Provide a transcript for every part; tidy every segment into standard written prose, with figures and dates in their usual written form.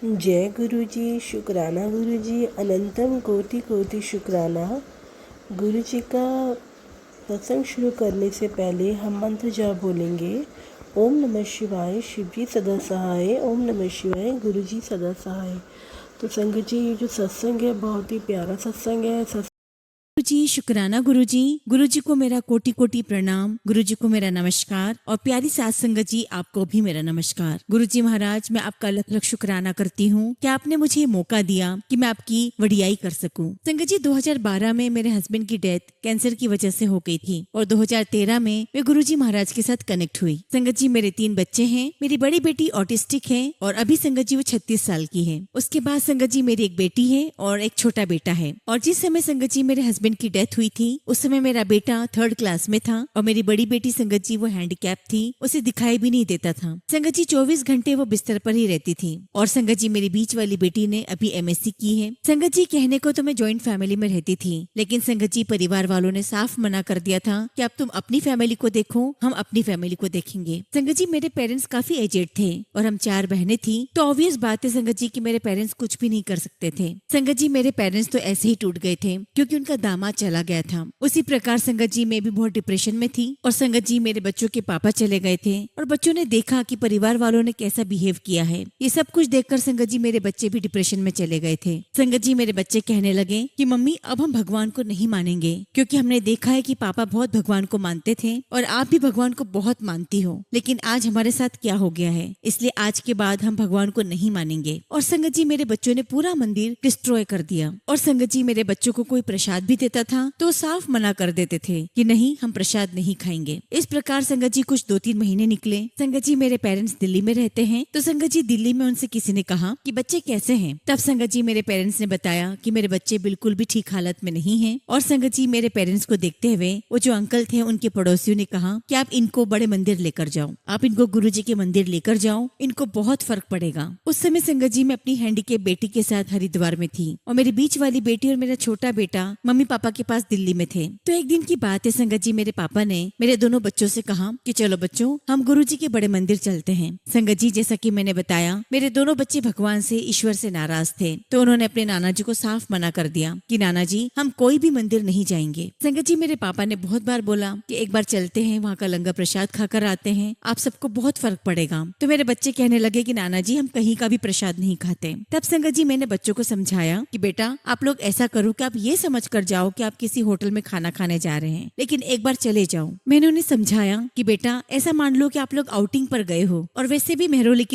जय गुरु जी, शुक्राना गुरु जी, अनंतम कोटि कोटि शुक्राना। गुरु जी का सत्संग शुरू करने से पहले हम मंत्र जाप बोलेंगे। ओम नमः शिवाय, शिव जी सदा सहाय। ओम नमः शिवाय, गुरु जी सदा सहाय। तो संगत जी, ये जो सत्संग है बहुत ही प्यारा सत्संग है। गुरु जी शुक्राना गुरु जी को मेरा कोटि कोटि प्रणाम। गुरु जी को मेरा नमस्कार और प्यारी साथ संगत जी आपको भी मेरा नमस्कार। गुरु जी महाराज, मैं आपका लख लख शुक्राना करती हूँ कि आपने मुझे ये मौका दिया कि मैं आपकी वडियाई कर सकूं। संगत जी, 2012 में मेरे हस्बैंड की डेथ कैंसर की वजह से हो गई थी और 2013 में मैं गुरु जी महाराज के साथ कनेक्ट हुई। संगत जी, मेरे 3 बच्चे हैं। मेरी बड़ी बेटी ऑटिस्टिक है और अभी संगत जी वो 36 साल की है। उसके बाद संगत जी मेरी एक बेटी है और एक छोटा बेटा है। और जिस समय संगत जी मेरे हस्बैंड की डेथ हुई थी उस समय मेरा बेटा 3rd क्लास में था और मेरी बड़ी बेटी संगत जी वो हैंडीकैप थी, उसे दिखाई भी नहीं देता था। संगत जी 24 घंटे वो बिस्तर पर ही रहती थी। और संगत जी मेरी बीच वाली बेटी ने अभी MSc की है। संगत जी, कहने को तो मैं जॉइंट फैमिली में रहती थी, लेकिन संगत जी परिवार वालों ने साफ मना कर दिया था कि अब तुम अपनी फैमिली को देखो, हम अपनी फैमिली को देखेंगे। संगत जी, मेरे पेरेंट्स काफी एजेड थे और हम 4 बहनें थी, तो ऑब्वियस बात है संगत जी कि मेरे पेरेंट्स कुछ भी नहीं कर सकते थे। संगत जी, मेरे पेरेंट्स तो ऐसे ही टूट गए थे क्योंकि उनका दामाद चला गया था। उसी प्रकार संगत जी मैं भी बहुत डिप्रेशन में थी और संगत जी मेरे बच्चों के पापा चले गए थे और बच्चों ने देखा कि परिवार वालों ने कैसा बिहेव किया है। ये सब कुछ देखकर संगत जी मेरे बच्चे भी डिप्रेशन में चले गए थे। संगत जी, मेरे बच्चे कहने लगे कि मम्मी अब हम भगवान को नहीं मानेंगे, क्योंकि हमने देखा है कि पापा बहुत भगवान को मानते थे और आप भी भगवान को बहुत मानती हो, लेकिन आज हमारे साथ क्या हो गया है, इसलिए आज के बाद हम भगवान को नहीं मानेंगे। और संगत जी मेरे बच्चों ने पूरा मंदिर डिस्ट्रॉय कर दिया। और संगत जी मेरे बच्चों को कोई प्रसाद भी देता था तो साफ मना कर देते थे कि नहीं, हम प्रसाद नहीं खाएंगे। इस प्रकार संगत जी कुछ 2-3 महीने निकले। संगत जी मेरे पेरेंट्स दिल्ली में रहते हैं, तो संगत जी दिल्ली में उनसे किसी ने कहा कि बच्चे कैसे हैं। तब संगत जी मेरे पेरेंट्स ने बताया कि मेरे बच्चे बिल्कुल भी ठीक हालत में नहीं हैं। और संगत जी मेरे पेरेंट्स को देखते हुए वो जो अंकल थे उनके पड़ोसियों ने कहा कि आप इनको बड़े मंदिर लेकर जाओ, आप इनको गुरु जी के मंदिर लेकर जाओ, इनको बहुत फर्क पड़ेगा। उस समय संगत जी मैं अपनी हैंडीकैप बेटी के साथ हरिद्वार में थी और मेरी बीच वाली बेटी और मेरा छोटा बेटा मम्मी पापा के पास दिल्ली में थे। तो एक दिन की बात है संगत जी, मेरे पापा ने मेरे दोनों बच्चों से कहा कि चलो बच्चों, हम गुरु जी के बड़े मंदिर चलते हैं। संगत जी, जैसा कि मैंने बताया, मेरे दोनों बच्चे भगवान से, ईश्वर से नाराज थे, तो उन्होंने अपने नाना जी को साफ मना कर दिया कि नाना जी हम कोई भी मंदिर नहीं जाएंगे। संगत जी, मेरे पापा ने बहुत बार बोला कि एक बार चलते हैं, वहाँ का लंगर प्रसाद खाकर आते हैं, आप सबको बहुत फर्क पड़ेगा। तो मेरे बच्चे कहने लगे कि नाना जी हम कहीं का भी प्रसाद नहीं खाते। तब संगत जी मैंने बच्चों को समझाया कि बेटा आप लोग ऐसा करो कि आप ये समझ कर जाओ कि आप किसी होटल में खाना खाने जा रहे हैं, लेकिन एक बार चले जाओ। मैंने उन्हें समझाया कि बेटा ऐसा मान लो कि आप लोग आउटिंग पर गए हो और वैसे भी मेहरौली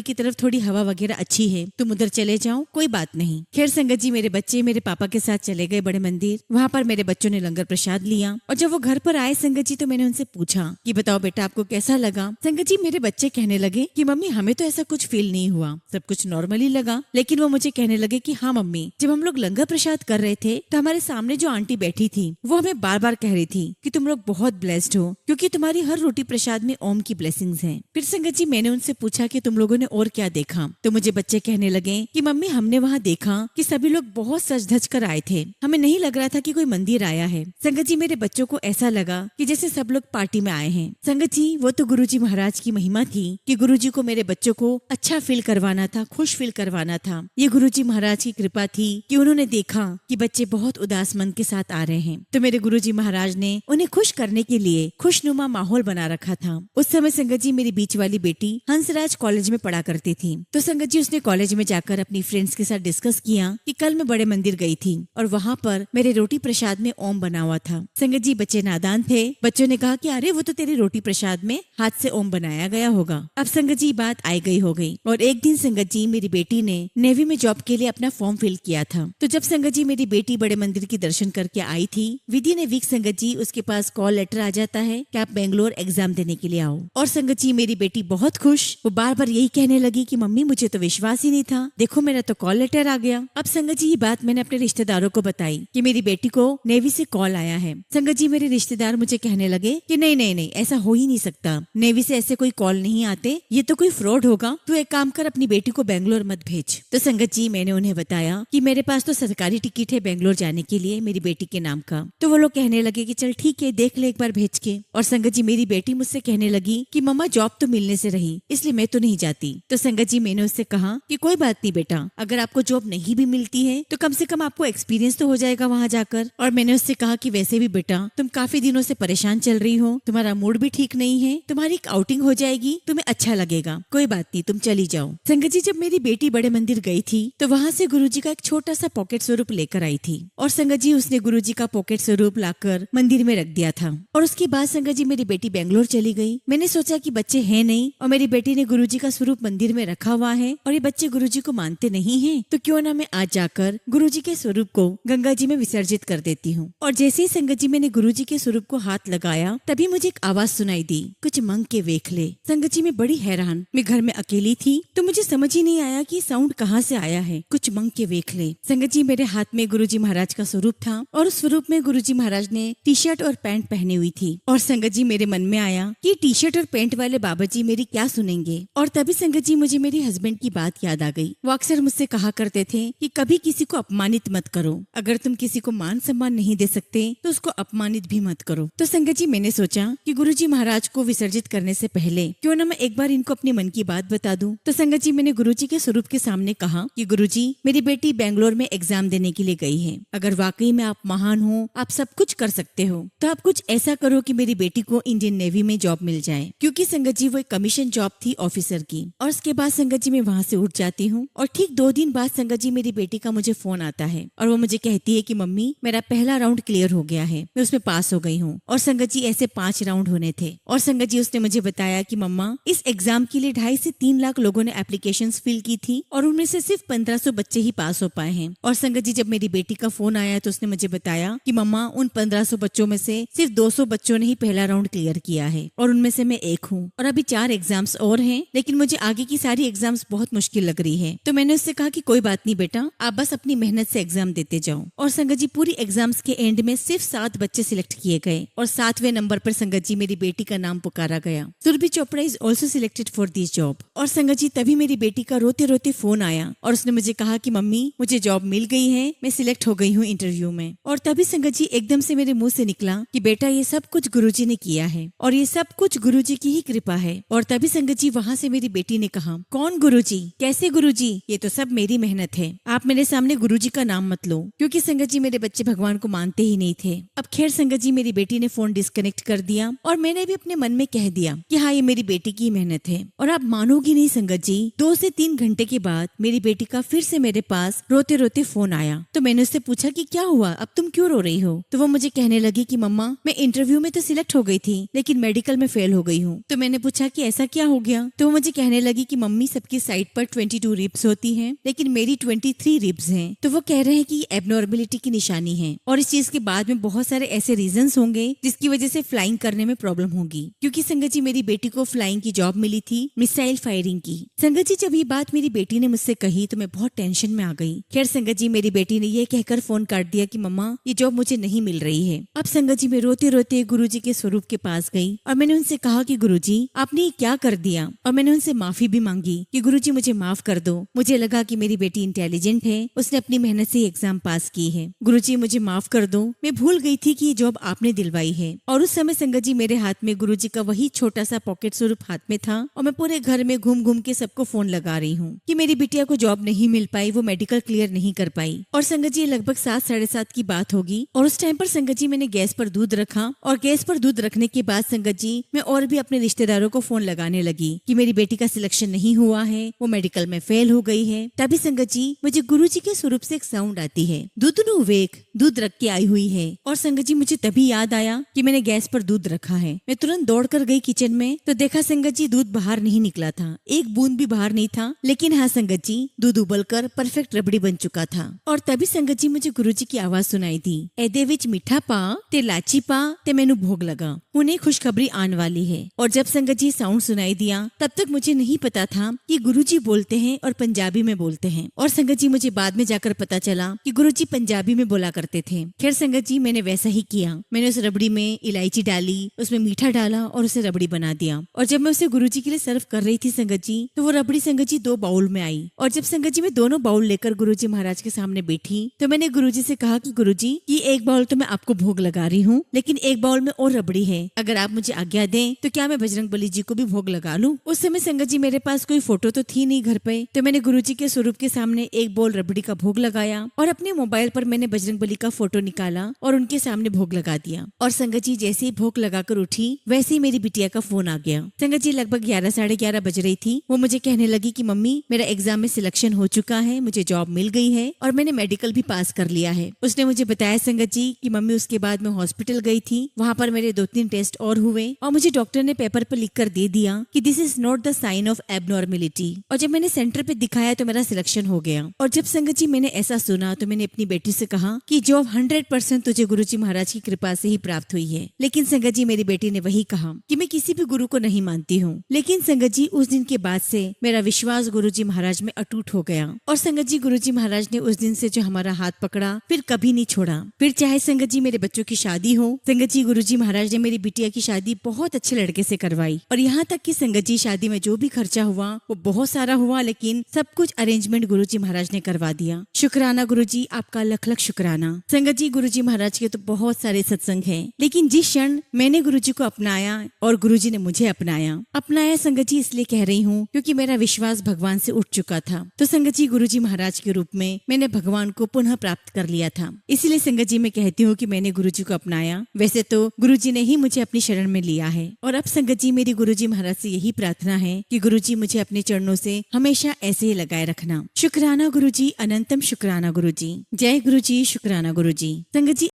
की तरफ थोड़ी हवा वगैरह अच्छी है, तुम उधर चले जाओ, कोई बात नहीं। खैर संगत जी, मेरे बच्चे मेरे पापा के साथ चले गए बड़े मंदिर। वहाँ पर मेरे बच्चों ने लंगर प्रसाद लिया और जब वो घर पर आए संगत जी, तो मैंने उनसे पूछा कि बताओ बेटा आपको कैसा लगा। संगत जी, मेरे बच्चे कहने लगे कि मम्मी हमें तो ऐसा कुछ फील नहीं हुआ, सब कुछ नॉर्मली लगा। लेकिन वो मुझे कहने लगे कि हाँ मम्मी, जब हम लोग लंगर प्रसाद कर रहे थे तो हमारे सामने जो आंटी बैठी थी वो हमें बार बार कह रही थी कि तुम लोग बहुत ब्लेस्ड हो, क्योंकि तुम्हारी हर रोटी प्रसाद में ओम की ब्लेसिंग्स हैं। फिर संगत जी मैंने उनसे पूछा कि तुम लोगों ने और क्या देखा, तो मुझे बच्चे कहने लगे कि मम्मी हमने वहाँ देखा कि सभी लोग बहुत सज धज कर आए थे, हमें नहीं लग रहा था कि कोई मंदिर आया है। संगत जी, मेरे बच्चों को ऐसा लगा कि जैसे सब लोग पार्टी में आए हैं। संगत जी, वो तो गुरु जी महाराज की महिमा थी कि गुरु जी को मेरे बच्चों को अच्छा फील करवाना था, खुश फील करवाना था। ये गुरु जी महाराज की कृपा थी कि उन्होंने देखा कि बच्चे बहुत उदास मन के साथ आ रहे हैं, तो मेरे गुरुजी महाराज ने उन्हें खुश करने के लिए खुशनुमा माहौल बना रखा था। उस समय संगत जी मेरी बीच वाली बेटी हंसराज कॉलेज में पढ़ा करती थी, तो संगत जी उसने कॉलेज में जाकर अपनी फ्रेंड्स के साथ डिस्कस किया कि कल मैं बड़े मंदिर गई थी और वहाँ पर मेरे रोटी प्रसाद में ओम बना हुआ था। संगत जी, बच्चे नादान थे, बच्चों ने कहा कि अरे वो तो तेरी रोटी प्रसाद में हाथ से ओम बनाया गया होगा। अब संगत जी बात आई गई हो गई और एक दिन संगत जी मेरी बेटी ने नेवी में जॉब के लिए अपना फॉर्म फिल किया था। तो जब संगत जी मेरी बेटी बड़े मंदिर की दर्शन करके आई थी, विद इन ए वीक संगत जी उसके पास कॉल लेटर आ जाता है कि आप बेंगलोर एग्जाम देने के लिए आओ। और संगत जी मेरी बेटी बहुत खुश, वो बार बार यही कहने लगी कि मम्मी मुझे तो विश्वास ही नहीं था, देखो मेरा तो कॉल लेटर आ गया। अब संगत जी ये बात मैंने अपने रिश्तेदारों को बताई कि मेरी बेटी को नेवी से कॉल आया है। संगत जी मेरे रिश्तेदार मुझे कहने लगे कि नहीं नहीं नहीं, ऐसा हो ही नहीं सकता, नेवी से ऐसे कोई कॉल नहीं आते, ये तो कोई फ्रॉड होगा, तू एक काम कर अपनी बेटी को बेंगलोर मत भेज। तो संगत जी मैंने उन्हें बताया कि मेरे पास तो सरकारी टिकट है बेंगलोर जाने के लिए मेरी बेटी के नाम का। तो वो लोग कहने लगे कि चल ठीक है, देख ले एक बार भेज के। और संगत जी मेरी बेटी मुझसे कहने लगी कि मम्मा जॉब तो मिलने से रही, इसलिए मैं तो नहीं जाती। तो संगत जी मैंने उससे कहा कि कोई बात नहीं बेटा, अगर आपको जॉब नहीं भी मिलती है तो कम से कम आपको एक्सपीरियंस तो हो जाएगा वहाँ जाकर। और मैंने उससे कहा कि वैसे भी बेटा तुम काफी दिनों से परेशान चल रही हो, तुम्हारा मूड भी ठीक नहीं है, तुम्हारी एक आउटिंग हो जाएगी, तुम्हें अच्छा लगेगा, कोई बात नहीं तुम चली जाओ। संगत जी जब मेरी बेटी बड़े मंदिर गई थी तो वहाँ से गुरुजी का एक छोटा सा पॉकेट स्वरूप लेकर आई थी। और संगत जी उसने गुरुजी का पॉकेट स्वरूप लाकर मंदिर में रख दिया था। और उसके बाद संगत जी मेरी बेटी बेंगलोर चली गई। मैंने सोचा कि बच्चे हैं नहीं और मेरी बेटी ने गुरुजी का स्वरूप मंदिर में रखा हुआ है और ये बच्चे गुरुजी को मानते नहीं हैं, तो क्यों ना मैं आज जाकर गुरुजी के स्वरूप को गंगा जी में विसर्जित कर देती हूँ। और जैसे ही संगत जी मैंने गुरुजी के स्वरूप को हाथ लगाया तभी मुझे एक आवाज सुनाई दी, कुछ मंग के वेख ले। संगत जी मैं बड़ी हैरान, मैं घर में अकेली थी तो मुझे समझ ही नहीं आया कि साउंड कहाँ से आया है, कुछ मंग के वेख ले। संगत जी मेरे हाथ में गुरुजी महाराज का स्वरूप था और उस स्वरूप में गुरुजी महाराज ने टी शर्ट और पैंट पहनी हुई थी। और संगत जी मेरे मन में आया कि टी शर्ट और पैंट वाले बाबा जी मेरी क्या सुनेंगे। और तभी संगत जी मुझे मेरी हस्बैंड की बात याद आ गई। वो अक्सर मुझसे कहा करते थे कि कभी किसी को अपमानित मत करो, अगर तुम किसी को मान सम्मान नहीं दे सकते तो उसको अपमानित भी मत करो। तो संगत जी मैंने सोचा कि गुरुजी महाराज को विसर्जित करने से पहले क्यों ना मैं एक बार इनको अपने मन की बात बता दूं। तो संगत जी मैंने गुरुजी के स्वरूप के सामने कहा कि गुरुजी मेरी बेटी बेंगलोर में एग्जाम देने के लिए गई है, अगर वाकई में आप महान हो, आप सब कुछ कर सकते हो, तो आप कुछ ऐसा करो कि मेरी बेटी को इंडियन नेवी में जॉब मिल जाए। क्योंकि संगत जी वो एक कमीशन जॉब थी ऑफिसर की। और उसके बाद संगत जी मैं वहाँ से उठ जाती हूँ और ठीक 2 दिन बाद संगत जी मेरी बेटी का मुझे फोन आता है और वो मुझे कहती है कि मम्मी मेरा पहला राउंड क्लियर हो गया है, मैं उसमें पास हो गई हूँ। और संगत जी ऐसे 5 राउंड होने थे। और संगत जी उसने मुझे बताया कि मम्मा इस एग्जाम के लिए 2.5 से 3 लाख लोगों ने एप्लीकेशंस फिल की थी और उनमें से सिर्फ 1500 बच्चे ही पास हो पाए हैं। और संगत जी जब मेरी बेटी का फोन आया तो उसने मुझे बताया कि मम्मा उन 1500 बच्चों में से सिर्फ 200 बच्चों ने ही पहला राउंड क्लियर किया है और उनमें से मैं एक हूँ। और अभी 4 एग्जाम्स और हैं, लेकिन मुझे आगे की सारी एग्जाम्स बहुत मुश्किल लग रही है। तो मैंने उससे कहा कि कोई बात नहीं बेटा, आप बस अपनी मेहनत से एग्जाम देते जाओ। और संगत जी पूरी एग्जाम्स के एंड में सिर्फ 7 बच्चे सिलेक्ट किए गए और 7वें नंबर पर संगत जी मेरी बेटी का नाम पुकारा गया। Surabhi Chopra is also selected for this job. और संगत जी तभी मेरी बेटी का रोते रोते फोन आया और उसने मुझे कहा कि मम्मी मुझे जॉब मिल गई है, मैं सिलेक्ट हो गई हूँ इंटरव्यू में। और तभी संगत जी एकदम से मेरे मुंह से निकला कि बेटा ये सब कुछ गुरुजी ने किया है और ये सब कुछ गुरुजी की ही कृपा है। और तभी संगत जी वहाँ से मेरी बेटी ने कहा, कौन गुरुजी, कैसे गुरुजी, ये तो सब मेरी मेहनत है, आप मेरे सामने गुरुजी का नाम मत लो। क्योंकि संगत जी मेरे बच्चे भगवान को मानते ही नहीं थे। अब खैर संगत जी मेरी बेटी ने फोन डिस्कनेक्ट कर दिया और मैंने भी अपने मन में कह दिया कि हाँ ये मेरी बेटी की मेहनत है। और आप मानोगी नहीं संगत जी, 2 से 3 घंटे के बाद मेरी बेटी का फिर से मेरे पास रोते रोते फोन आया। तो मैंने उससे पूछा कि क्या हुआ, अब तुम क्यों रो रही हो। तो वो मुझे कहने लगी कि मम्मा मैं इंटरव्यू में तो सिलेक्ट हो गई थी लेकिन मेडिकल में फेल हो गई हूँ। तो मैंने पूछा कि ऐसा क्या हो गया। तो वो मुझे कहने लगी कि मम्मी सबकी साइड पर 22 रिब्स होती हैं लेकिन मेरी 23 रिब्स हैं। तो वो कह रहे हैं कि एबनॉर्मेलिटी की निशानी है और इस चीज के बाद में बहुत सारे ऐसे रीजंस होंगे जिसकी वजह से फ्लाइंग करने में प्रॉब्लम होगी। क्योंकि संगत जी मेरी बेटी को फ्लाइंग की जॉब मिली थी, मिसाइल फायरिंग की। संगत जी जब ये बात मेरी बेटी ने मुझसे कही तो मैं बहुत टेंशन में आ गई। खैर संगत जी मेरी बेटी ने ये कहकर फोन काट दिया कि मम्मा ये जॉब मुझे नहीं मिल रही है। अब संगत जी मैं रोते रोते गुरुजी के स्वरूप के पास गई और मैंने उनसे कहा कि गुरुजी आपने ये क्या कर दिया। और मैंने उनसे माफी भी मांगी कि गुरुजी मुझे माफ कर दो, मुझे लगा कि मेरी बेटी इंटेलिजेंट है, उसने अपनी मेहनत से एग्जाम पास की है। गुरुजी मुझे माफ कर दो, मैं भूल गई थी कि ये जॉब आपने दिलवाई है। और उस समय संगत जी मेरे हाथ में गुरुजी का वही छोटा सा पॉकेट स्वरूप हाथ में था और मैं पूरे घर में घूम घूम के सबको फोन लगा रही हूँ कि मेरी बिटिया को जॉब नहीं मिल पाई, वो मेडिकल क्लियर नहीं कर पाई। और संगत जी लगभग 7 साढ़े 7 की बात होगी और उस टाइम पर संगत जी मैंने गैस पर दूध रखा और गैस पर दूध रखने के बाद संगत जी मैं और भी अपने रिश्तेदारों को फोन लगाने लगी कि मेरी बेटी का सिलेक्शन नहीं हुआ है, वो मेडिकल में फेल हो गई है। तभी संगत जी मुझे गुरुजी के स्वरूप से एक साउंड आती है, दूध नु वेक, दूध रख के आई हुई है। और संगत जी मुझे तभी याद आया कि मैंने गैस पर दूध रखा है। मैं तुरंत दौड़ कर गई किचन में तो देखा संगत जी दूध बाहर नहीं निकला था, एक बूंद भी बाहर नहीं था। लेकिन हाँ संगत जी दूध उबलकर परफेक्ट रबड़ी बन चुका था। और तभी संगत जी मुझे गुरुजी की आवाज सुनाई दी, एदे विच मिठा पा ते लाची पा ते मैनू भोग लगा, उन्हें खुशखबरी आने वाली है। और जब संगत जी साउंड सुनाई दिया तब तक मुझे नहीं पता था कि गुरुजी बोलते हैं और पंजाबी में बोलते हैं। और संगत जी मुझे बाद में जाकर पता चला कि गुरुजी पंजाबी में बोला करते थे। खैर संगत जी मैंने वैसा ही किया, मैंने उस रबड़ी में इलायची डाली, उसमें मीठा डाला और उसे रबड़ी बना दिया। और जब मैं उसे गुरुजी के लिए सर्व कर रही थी संगत जी, तो वो रबड़ी संगत जी 2 बाउल में आई। और जब संगत जी मैं दोनों बाउल लेकर गुरुजी महाराज के सामने बैठी तो मैंने गुरुजी से कहा कि गुरुजी, ये एक बाउल तो मैं आपको भोग लगा रही हूँ, लेकिन एक बाउल में और रबड़ी है, अगर आप मुझे आज्ञा दें तो क्या मैं बजरंगबली जी को भी भोग लगा लूं? उस समय संगत जी मेरे पास कोई फोटो तो थी नहीं घर पे, तो मैंने गुरुजी के स्वरूप के सामने एक बाउल रबड़ी का भोग लगाया और अपने मोबाइल पर मैंने बजरंगबली का फोटो निकाला और उनके सामने भोग लगा दिया। और संगत जी जैसे ही भोग लगाकर उठी वैसे ही मेरी बिटिया का फोन आ गया। संगत जी लगभग 11 साढ़े 11 बज रही थी। वो मुझे कहने लगी कि मम्मी, मेरा एग्जाम में सिलेक्शन हो चुका है, मुझे जॉब मिल गई है और मैंने मेडिकल भी पास कर लिया है। उसने मुझे बताया संगत जी कि मम्मी उसके बाद मैं हॉस्पिटल गई थी, वहाँ पर मेरे 2-3 टेस्ट और हुए और मुझे डॉक्टर ने पेपर पर लिख कर दे दिया कि this is not the sign of abnormality. और जब मैंने सेंटर पे दिखाया तो मेरा सिलेक्शन हो गया। और जब संगत जी मैंने ऐसा सुना तो मैंने अपनी बेटी से कहा कि जॉब 100% तुझे गुरुजी महाराज की कृपा से ही प्राप्त हुई है। लेकिन संगत जी मेरी बेटी ने वही कहा कि मैं किसी भी गुरु को नहीं मानती हूँ। लेकिन संगत जी उस दिन के बाद से मेरा विश्वास गुरुजी महाराज में अटूट हो गया। और संगत जी गुरुजी महाराज ने उस दिन से जो हमारा हाथ पकड़ा फिर कभी नहीं छोड़ा। फिर चाहे संगत जी मेरे बच्चों की शादी हो, संगत जी गुरुजी महाराज ने मेरी बिटिया की शादी बहुत अच्छे लड़के से करवाई। और यहाँ तक कि संगत जी शादी में जो भी खर्चा हुआ वो बहुत सारा हुआ, लेकिन सब कुछ अरेंजमेंट गुरुजी महाराज ने करवा दिया। शुक्राना गुरुजी, आपका लख लख शुक्राना। संगत जी गुरुजी महाराज के तो बहुत सारे सत्संग हैं, लेकिन जिस क्षण मैंने गुरुजी को अपनाया और गुरुजी ने मुझे अपनाया संगत जी इसलिए कह रही हूँ क्योंकि मेरा विश्वास भगवान से उठ चुका था। तो संगत जी गुरुजी महाराज के रूप में मैंने भगवान को पुनः प्राप्त कर लिया था। इसलिए संगत जी मैं कहती हूँ कि मैंने गुरुजी को अपनाया। वैसे तो गुरुजी ने ही मुझे अपनी शरण में लिया है। और अब संगत जी मेरी गुरुजी महाराज से यही प्रार्थना है कि गुरुजी मुझे अपने चरणों से हमेशा ऐसे ही लगाए रखना। शुक्राना गुरुजी, अनंतम शुक्राना गुरुजी। जय गुरुजी, शुक्राना गुरुजी। संगत जी